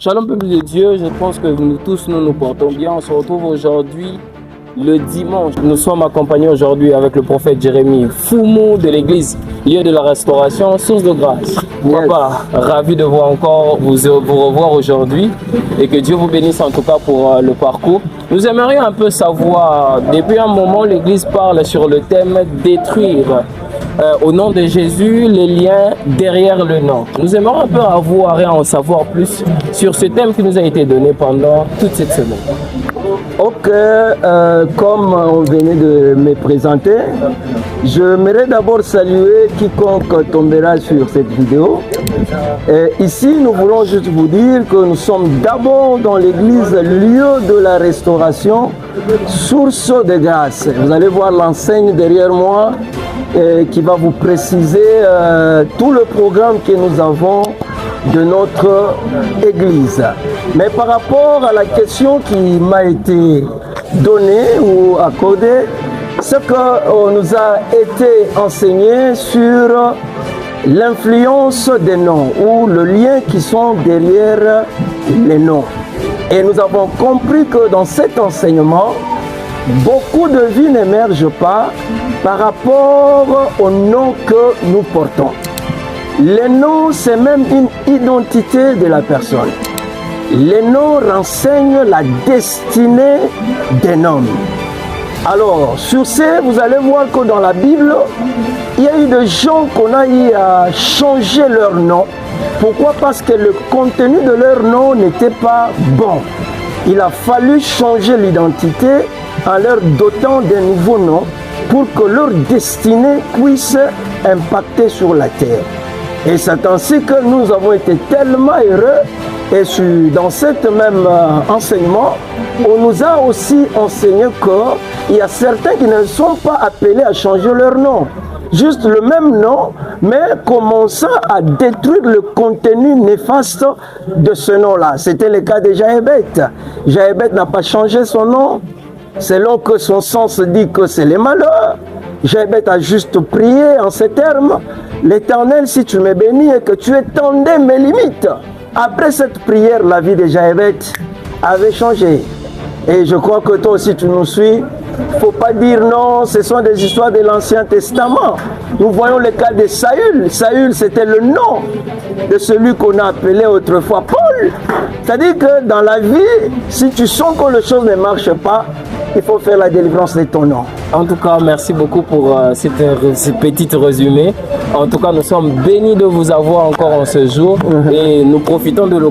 Shalom peuple de Dieu, je pense que nous tous nous portons bien. On se retrouve aujourd'hui le dimanche. Nous sommes accompagnés aujourd'hui avec le prophète Jérémie Foumou de l'église Lieu de la Restauration, source de grâce. Yes. Papa, ravi de vous encore vous revoir aujourd'hui et que Dieu vous bénisse en tout cas pour le parcours. Nous aimerions un peu savoir, depuis un moment l'église parle sur le thème détruire. Au nom de Jésus, les liens derrière le nom. Nous aimerions un peu avoir et en savoir plus sur ce thème qui nous a été donné pendant toute cette semaine. Ok, comme on venait de me présenter, j'aimerais d'abord saluer quiconque tombera sur cette vidéo. Et ici, nous voulons juste vous dire que nous sommes d'abord dans l'église Lieu de la Restauration, source de grâce. Vous allez voir l'enseigne derrière moi qui va vous préciser tout le programme que nous avons de notre église. Mais par rapport à la question qui m'a été donnée ou accordée, ce que nous a été enseigné sur l'influence des noms ou le lien qui sont derrière les noms. Et nous avons compris que dans cet enseignement, beaucoup de vies n'émergent pas par rapport au nom que nous portons. Les noms, c'est même une identité de la personne. Les noms renseignent la destinée d'un homme. Alors, sur ce, vous allez voir que dans la Bible, il y a eu des gens qu'on a eu à changer leur nom. Pourquoi? Parce que le contenu de leur nom n'était pas bon. Il a fallu changer l'identité en leur dotant d'un nouveau nom pour que leur destinée puisse impacter sur la terre. Et c'est ainsi que nous avons été tellement heureux. Et dans cet même enseignement, on nous a aussi enseigné qu'il y a certains qui ne sont pas appelés à changer leur nom. Juste le même nom, mais commençant à détruire le contenu néfaste de ce nom-là. C'était le cas de Jaébet. Jaébet n'a pas changé son nom, selon que son sens dit que c'est les malheurs. Jaébet a juste prié en ces termes: l'Éternel, si tu me bénis et que tu étendais mes limites. Après cette prière, la vie de Jaébet avait changé. Et je crois que toi aussi tu nous suis. Il ne faut pas dire non, ce sont des histoires de l'Ancien Testament. Nous voyons le cas de Saül. Saül, c'était le nom de celui qu'on a appelé autrefois Paul. C'est-à-dire que dans la vie, si tu sens que les choses ne marchent pas, il faut faire la délivrance de ton nom. En tout cas, merci beaucoup pour ce petit résumé. En tout cas, nous sommes bénis de vous avoir encore en ce jour et nous profitons de l'occasion